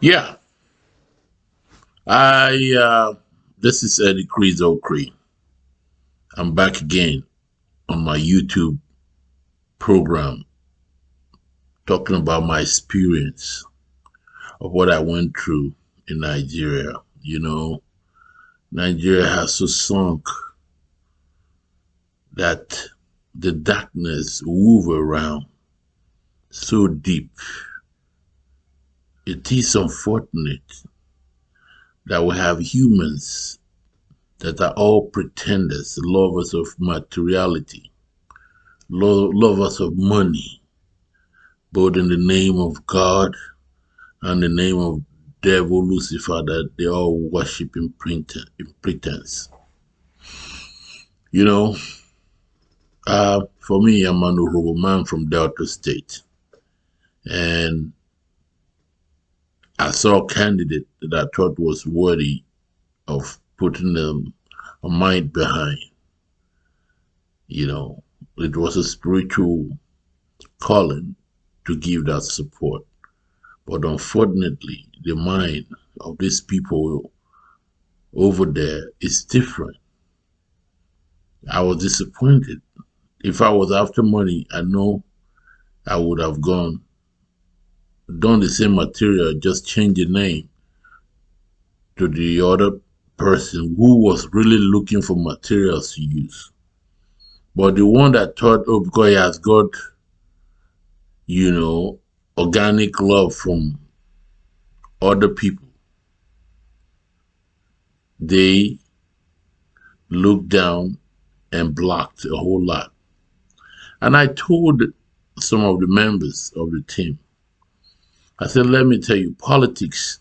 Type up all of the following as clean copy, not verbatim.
Yeah, this is Eddie Creed Okri. I'm back again on my YouTube program talking about my experience of what I went through in Nigeria. You know, Nigeria has so sunk that the darkness wove around so deep. It is unfortunate that we have humans that are all pretenders, lovers of materiality, lovers of money, both in the name of God and the name of devil Lucifer, that they all worship in pretense. You know, for me, I'm an Urobo man from Delta State, and I saw a candidate that I thought was worthy of putting a mind behind. You know, it was a spiritual calling to give that support. But unfortunately, the mind of these people over there is different. I was disappointed. If I was after money, I know I would have done the same material, just change the name to the other person who was really looking for materials to use. But the one that thought, oh, because he has got, you know, organic love from other people, they looked down and blocked a whole lot. And I told some of the members of the team, I said, let me tell you, politics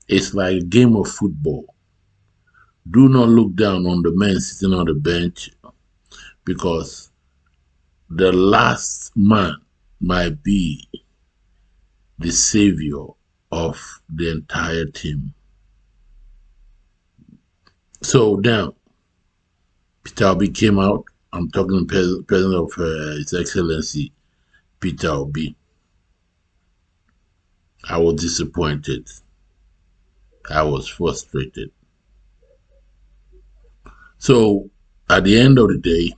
is like a game of football. Do not look down on the man sitting on the bench because the last man might be the savior of the entire team. So now, Peter Obi came out. I'm talking President of His Excellency Peter Obi. I was disappointed. I was frustrated. So at the end of the day,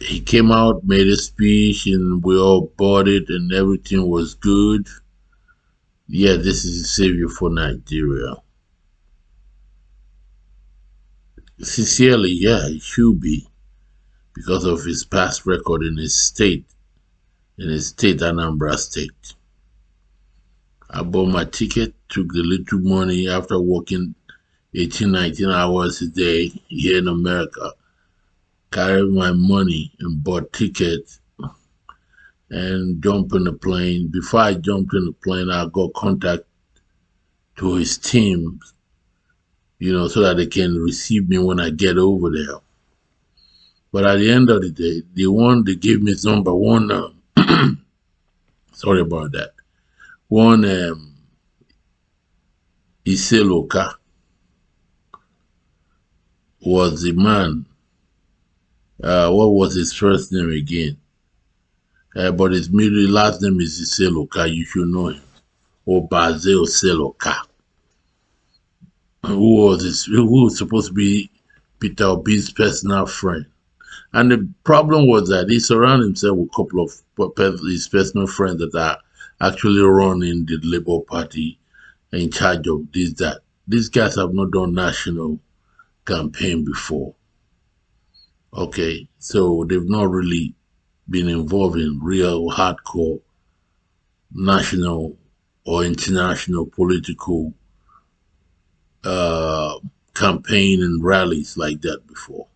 he came out, made a speech, and we all bought it, and everything was good. Yeah, this is a savior for Nigeria. Sincerely, yeah, it should be because of his past record in his state, Anambra State. I bought my ticket, took the little money after working 18, 19 hours a day here in America, carried my money and bought tickets and jumped in the plane. Before I jumped in the plane, I got contact to his team, so that they can receive me when I get over there. But at the end of the day, the one they gave me number one, sorry about that, one Iseloka was the man. What was his first name again? But his middle last name is Iseloka. You should know him. Or Bazel Seloka, who was supposed to be Peter Obi's personal friend. And the problem was that he surrounded himself with a couple of his personal friends that are actually running the Labour Party in charge of this, that. These guys have not done national campaign before. Okay, so they've not really been involved in real hardcore national or international political uh, campaign and rallies like that before.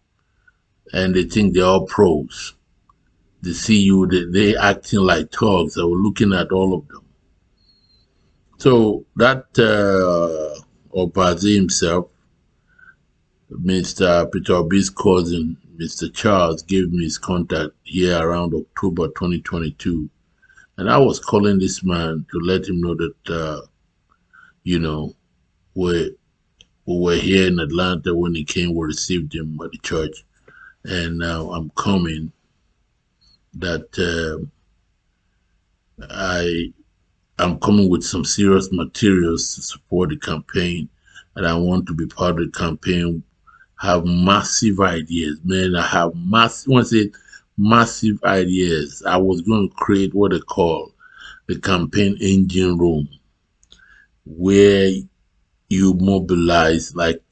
And they think they're all pros. They see you, they acting like thugs. I was looking at all of them. So that Obazi himself, Mr. Peter Obi's cousin, Mr. Charles, gave me his contact here around October 2022. And I was calling this man to let him know that, you know, we, we were here in Atlanta when he came. We received him at the church. And now I'm coming that I I'm coming with some serious materials to support the campaign, and I want to be part of the campaign. Have massive ideas, man. I have massive. When I say massive ideas, I was going to create what they call the campaign engine room, where you mobilize like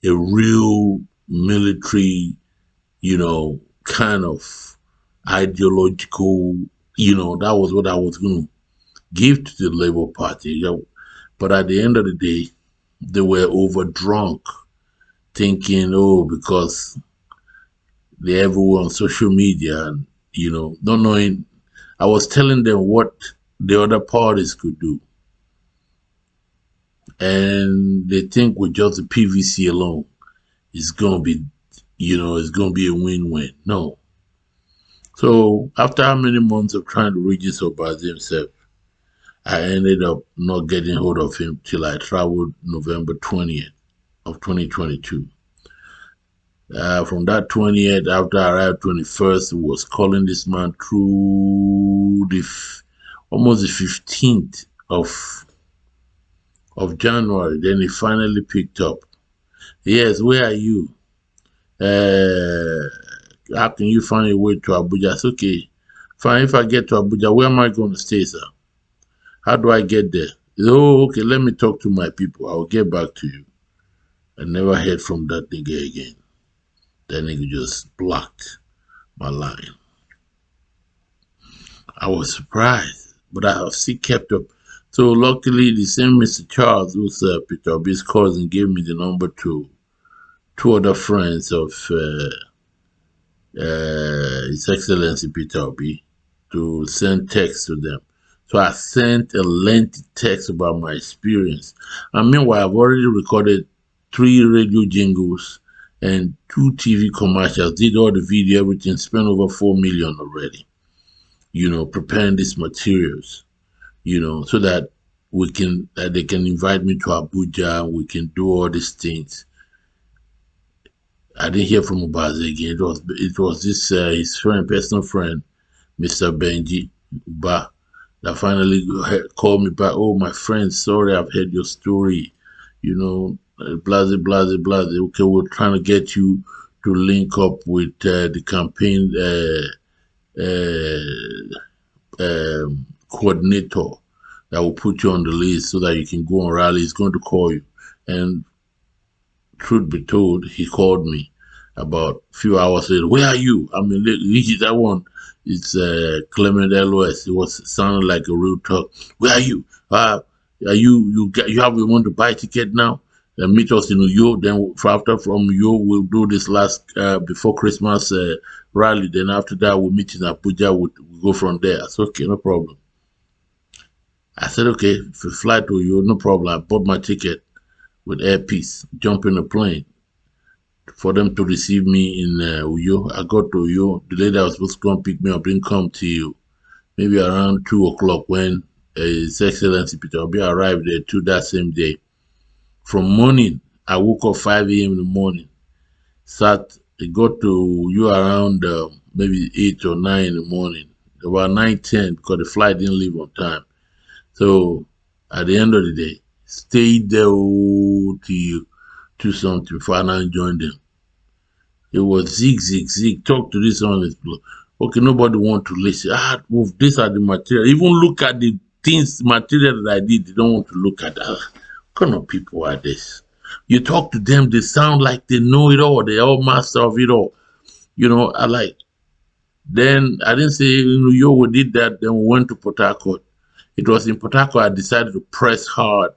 a real military, kind of ideological, that was what I was going to give to the Labour Party. But at the end of the day, they were overdrunk, thinking, oh, because they're everywhere on social media, and, not knowing. I was telling them what the other parties could do. And they think with just the PVC alone, it's going to be, it's going to be a win-win. No. So after how many months of trying to reach this up by himself, I ended up not getting hold of him till I traveled November 20th of 2022. From that 20th, after I arrived 21st, was calling this man through almost the 15th of January. Then he finally picked up. Yes, where are you? How can you find your way to Abuja? It's okay. Fine, if I get to Abuja, where am I going to stay, sir? How do I get there? Oh, okay, let me talk to my people. I'll get back to you. I never heard from that nigga again. That nigga just blocked my line. I was surprised, but I have still kept up. So luckily, the same Mr. Charles, who's Peter Obi's cousin, gave me the number to two other friends of His Excellency Peter Obi to send text to them. So I sent a lengthy text about my experience. And meanwhile, I've already recorded 3 radio jingles and 2 TV commercials, did all the video, everything, spent over 4 million already, preparing these materials, so that they can invite me to Abuja, we can do all these things. I didn't hear from Ubaze again. It was this his personal friend, Mr. Benji Uba, that finally called me back. Oh, my friend, sorry, I've heard your story. Blase, blase, blase. Okay, we're trying to get you to link up with the campaign coordinator that will put you on the list so that you can go on rally. He's going to call you. And truth be told, he called me about a few hours later. Where are you? I mean, that one, it's Clement LOS. It was sounding like a real talk. Where are you? Are you have one to buy ticket now? And meet us in Uyo. Then after from Uyo, we'll do this last before Christmas rally. Then after that, we'll meet in Abuja. We'll go from there. I said, okay, no problem. I said, okay, if you fly to Uyo, no problem. I bought my ticket with Airpeace, jump in a plane for them to receive me in Uyo. I got to Uyo. The lady that was supposed to come pick me up didn't come till maybe around 2 o'clock when His Excellency Peter Obi arrived there too that same day. From morning, I woke up 5 a.m. in the morning. I got to Uyo around maybe 8 or 9 in the morning. About 9:10 because the flight didn't leave on time. So at the end of the day, stayed there till 2 something before I joined them. It was zig. Talk to this one. Okay, nobody want to listen. Move. These are the material. Even look at the material that I did. They don't want to look at that. What kind of people are this? You talk to them, they sound like they know it all. They're all master of it all. I like. Then I didn't say, we did that. Then we went to Port Harcourt. It was in Port Harcourt I decided to press hard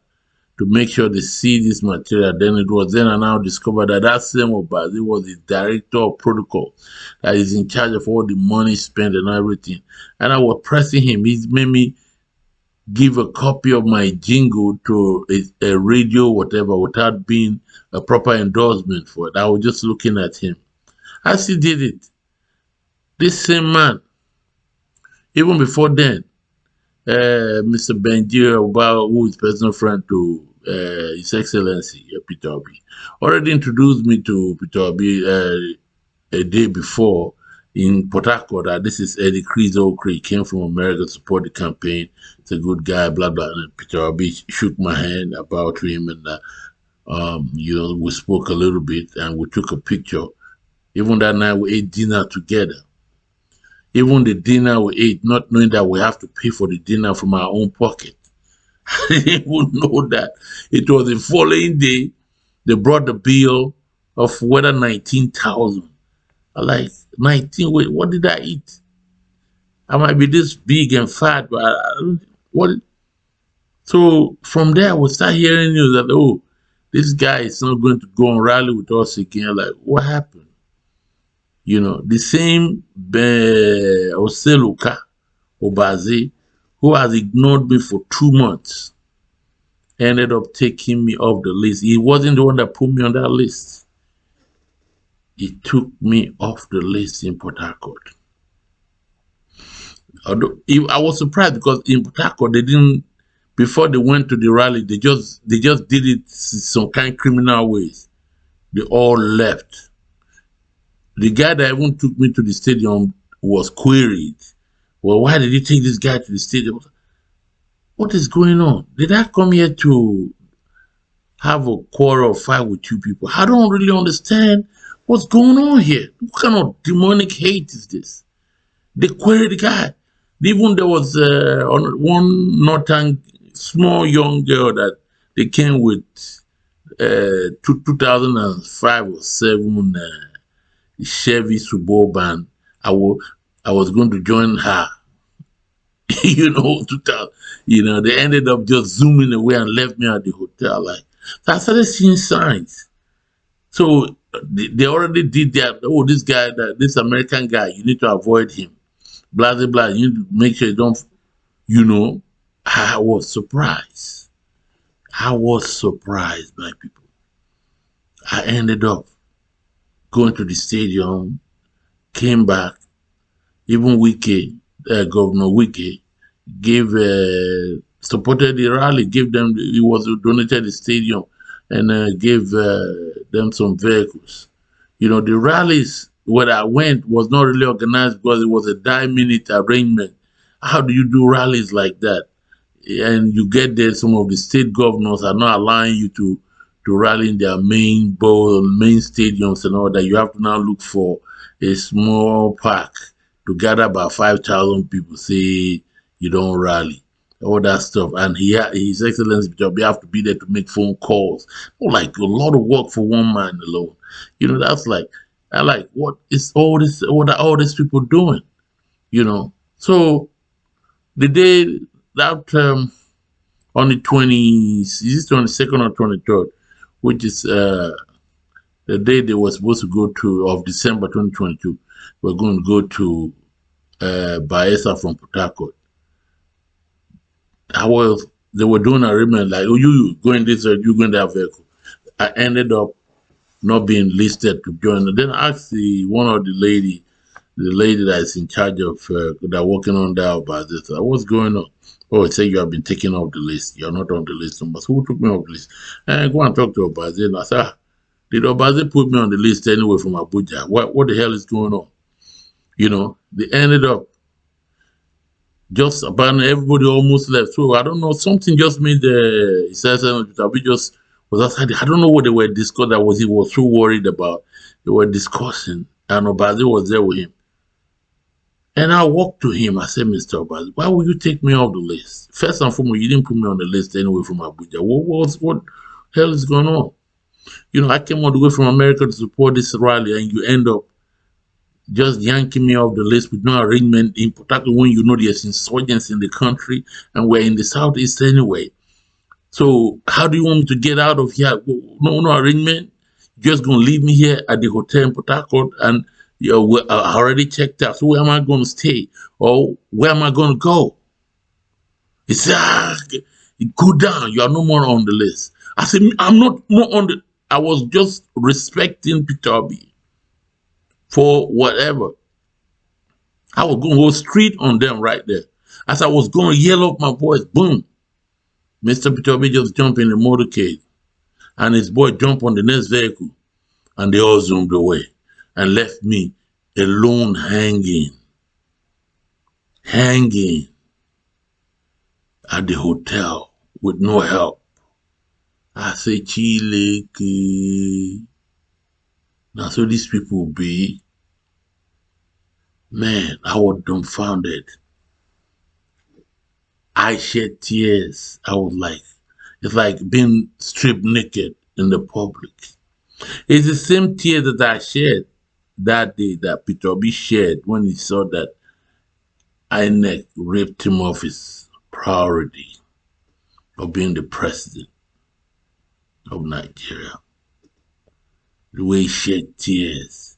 to make sure they see this material. Then it was then I now discovered that same Obaze was the director of protocol that is in charge of all the money spent and everything. And I was pressing him. He made me give a copy of my jingle to a radio, whatever, without being a proper endorsement for it. I was just looking at him. As he did it, this same man, even before then, Mr. Benji, who is personal friend to His Excellency Peter Obi, already introduced me to Peter Obi a day before in Port Harcourt that this is Eddie Crizo. He came from America to support the campaign. It's a good guy, blah blah. And Peter Obi shook my hand about him, and we spoke a little bit, and we took a picture. Even that night, we ate dinner together. Even the dinner we ate, not knowing that we have to pay for the dinner from our own pocket. I didn't even know that. It was the following day they brought the bill of whether 19,000. I like 19. Wait, what did I eat? I might be this big and fat, but what? So from there, we start hearing news that this guy is not going to go on rally with us again. Like, what happened? The same Oseluka Obaze, who has ignored me for 2 months, ended up taking me off the list. He wasn't the one that put me on that list. He took me off the list in Port Harcourt. Although I was surprised because in Port Harcourt they didn't, before they went to the rally, they just did it some kind of criminal ways. They all left. The guy that even took me to the stadium was queried. Well, why did you take this guy to the stadium? What is going on? Did I come here to have a quarrel or fight with two people? I don't really understand what's going on here. What kind of demonic hate is this? They queried the guy. Even there was one northern small young girl that they came with 2005 or 7 Chevy Suburban. I was going to join her. 2000. They ended up just zooming away and left me at the hotel. Like, so I started seeing signs. So they already did that. Oh, this guy, this American guy, you need to avoid him. Blah blah blah. You need to make sure you don't. I was surprised. I was surprised, my people. I ended up going to the stadium, came back. Even Wike, Governor Wike, supported the rally, he was donated the stadium and gave them some vehicles. The rallies where I went was not really organized because it was a die-minute arrangement. How do you do rallies like that? And you get there, some of the state governors are not allowing you to rally in their main stadiums and all that. You have to now look for a small park to gather about 5,000 people, say you don't rally, all that stuff. And His Excellency job, you have to be there to make phone calls. Like a lot of work for one man alone. That's like, what is all this? What are all these people doing? So the day that on the 22nd or 23rd, which is the day they were supposed to go to of December 2022, we're going to go to Baeza from Port Harcourt. They were doing an agreement like, oh, you going this way, you going that vehicle. I ended up not being listed to join. And then I asked one of the lady that is in charge of that working on that about this. What's going on? Oh, it said you have been taken off the list. You're not on the list. So who took me off the list? And I go and talk to Obaze. And I said, did Obaze put me on the list anyway from Abuja? What the hell is going on? They ended up just abandoning. Everybody almost left. So I don't know. Something just made we just was outside. I don't know what they were discussing. He was so worried about. They were discussing, and Obaze was there with him. And I walked to him. I said, Mr. Obaze, why would you take me off the list? First and foremost, you didn't put me on the list anyway from Abuja. What hell is going on? I came all the way from America to support this rally, and you end up just yanking me off the list with no arrangement, in particular when there's insurgents in the country, and we're in the southeast anyway. So how do you want me to get out of here? No arrangement. You're just gonna leave me here at the hotel in Port Harcourt, and I already checked out. So where am I going to stay, or where am I going to go? He said, go down. You are no more on the list. I said, I'm not more on the. I was just respecting Peter Obi for whatever. I was going to go straight on them right there. As I was going to yell up my voice, boom. Mr. Peter Obi just jumped in the motorcade, and his boy jumped on the next vehicle, and they all zoomed away and left me alone hanging at the hotel with no help. I say, Chile, now so these people be, man, I was dumbfounded. I shed tears. I was like, it's like being stripped naked in the public. It's the same tears that I shed that day that Peter Obi shed when he saw that INEC ripped him of his priority of being the president of Nigeria. The way he shed tears.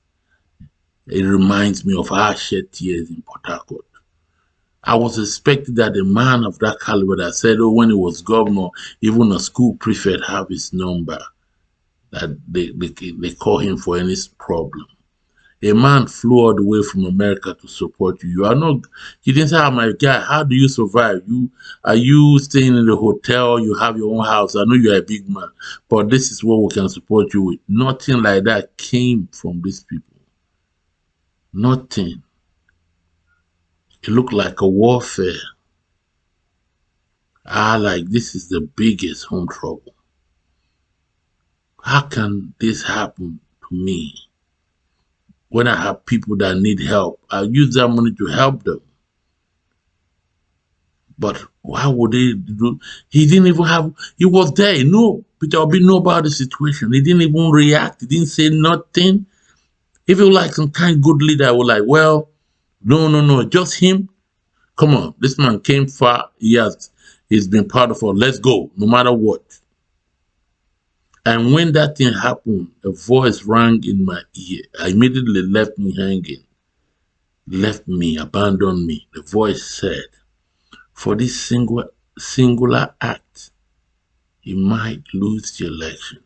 It reminds me of how I shed tears in Port Harcourt. I was expecting that a man of that caliber that said, oh, when he was governor, even a school prefect have his number, that they call him for any problem. A man flew all the way from America to support you. You are not, you didn't say, oh my God, how do you survive? Are you staying in the hotel? You have your own house. I know you're a big man, but this is what we can support you with. Nothing like that came from these people. Nothing. It looked like a warfare. Like this is the biggest home trouble. How can this happen to me? When I have people that need help, I use that money to help them. But why would they do? He didn't even have, he was there. No, Peter Obi knew about the situation. He didn't even react. He didn't say nothing. If you like some kind of good leader, I would like, well, no, just him. Come on, this man came far. He's been part of us. Let's go, no matter what. And when that thing happened, a voice rang in my ear. I immediately left me hanging, left me, abandoned me. The voice said, for this singular act, he might lose the election.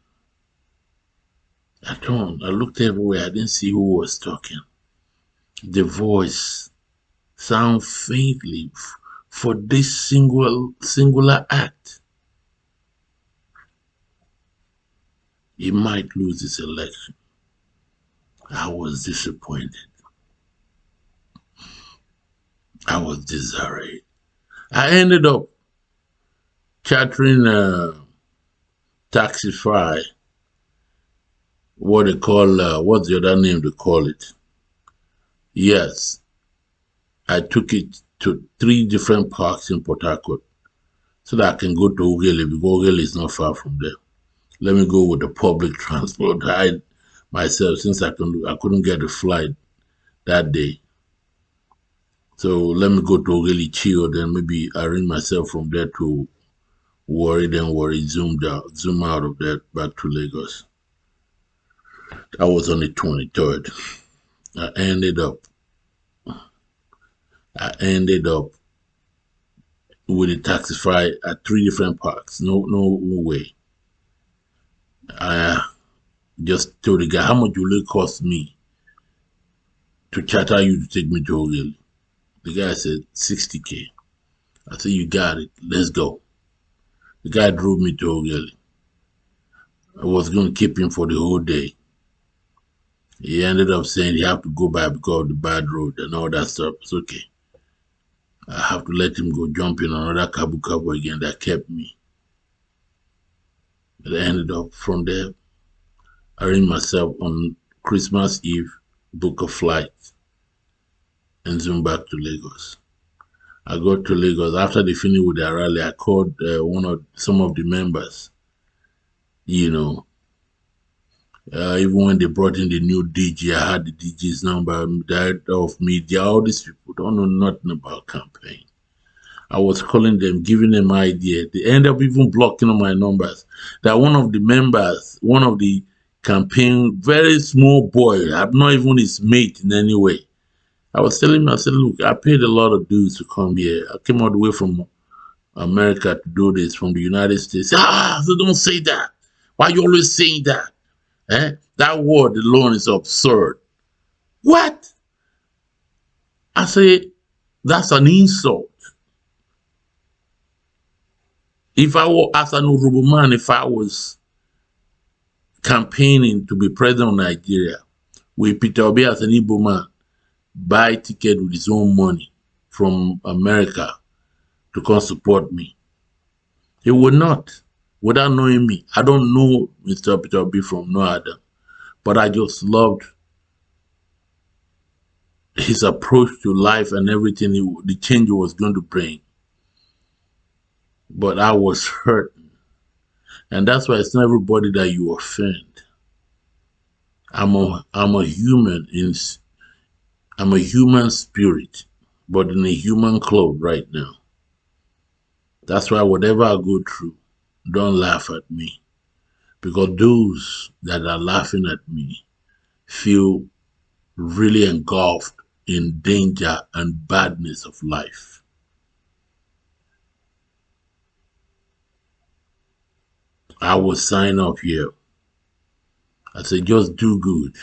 I turned, I looked everywhere, I didn't see who was talking. The voice sounded faintly, for this singular act, he might lose this election. I was disappointed. I was disarrayed. I ended up chartering a Taxify, what they call, what's the other name they call it? Yes, I took it to 3 different parks in Port Harcourt so that I can go to Ughelli, because Ughelli is not far from there. Let me go with the public transport. I myself, since I couldn't get a flight that day. So let me go to Ughelli, chill, then maybe arrange myself from there to Warri, zoom out of there back to Lagos. That was on the 23rd. I ended up with a Taxify at 3 different parks. No way. I just told the guy, how much will it cost me to charter you to take me to Ughelli? The guy said, 60K. I said, you got it. Let's go. The guy drove me to Ughelli. I was going to keep him for the whole day. He ended up saying he had to go back because of the bad road and all that stuff. It's okay. I have to let him go jump in another Kabu again that kept me. But I ended up from there, arranged myself on Christmas Eve, book a flight, and zoom back to Lagos. I got to Lagos. After they finished with their rally, I called some of the members, even when they brought in the new DG, I had the DG's number, director of media. All these people don't know nothing about campaign. I was calling them, giving them idea. They end up even blocking all my numbers. That one of the members, one of the campaign, very small boy, I'm not even his mate in any way. I was telling him, I said, look, I paid a lot of dues to come here. I came all the way from America to do this, from the United States. So don't say that. Why are you always saying that? That word alone is absurd. What? I say, that's an insult. If I were, as an Urubu man, if I was campaigning to be president of Nigeria with Peter Obi as an Igbo man, buy ticket with his own money from America to come support me. He would not, without knowing me. I don't know Mr. Peter B from no other, but I just loved his approach to life and everything, the change he was going to bring. But I was hurt. And that's why it's not everybody that you offend. I'm a human I'm a human spirit, but in a human cloth right now. That's why whatever I go through, don't laugh at me. Because those that are laughing at me feel really engulfed in danger and badness of life. I will sign up here. I say just do good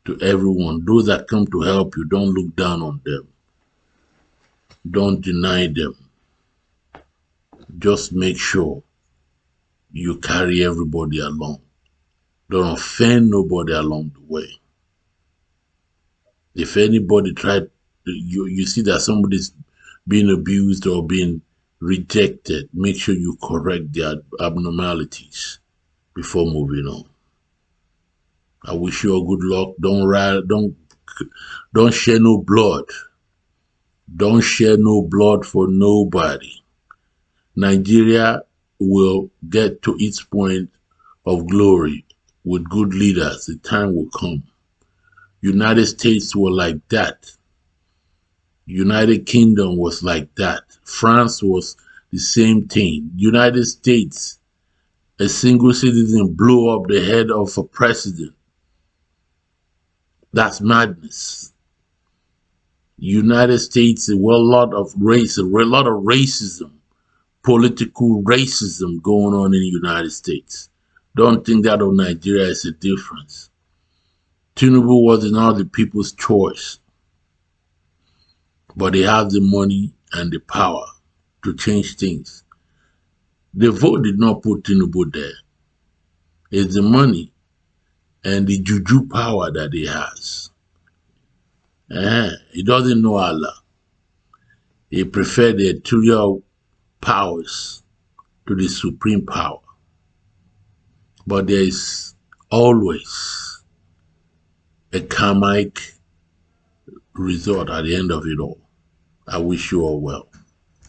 to everyone. Those that come to help you, don't look down on them. Don't deny them. Just make sure you carry everybody along. Don't offend nobody along the way. If anybody tried, you see that somebody's being abused or being rejected, make sure you correct their abnormalities before moving on. I wish you all good luck. Don't share no blood. Don't share no blood for nobody. Nigeria will get to its point of glory with good leaders. The time will come. United States were like that. United Kingdom was like that. France was the same thing. United States, a single citizen blew up the head of a president. That's madness. United States, well, a lot of racism, political racism going on in the United States. Don't think that of Nigeria is a difference. Tinubu was not the people's choice, but they have the money and the power to change things. The vote did not put Tinubu there. It's the money and the juju power that he has. He doesn't know Allah. He preferred the ethereal powers to the supreme power. But there is always a karmic result at the end of it all. I wish you all well.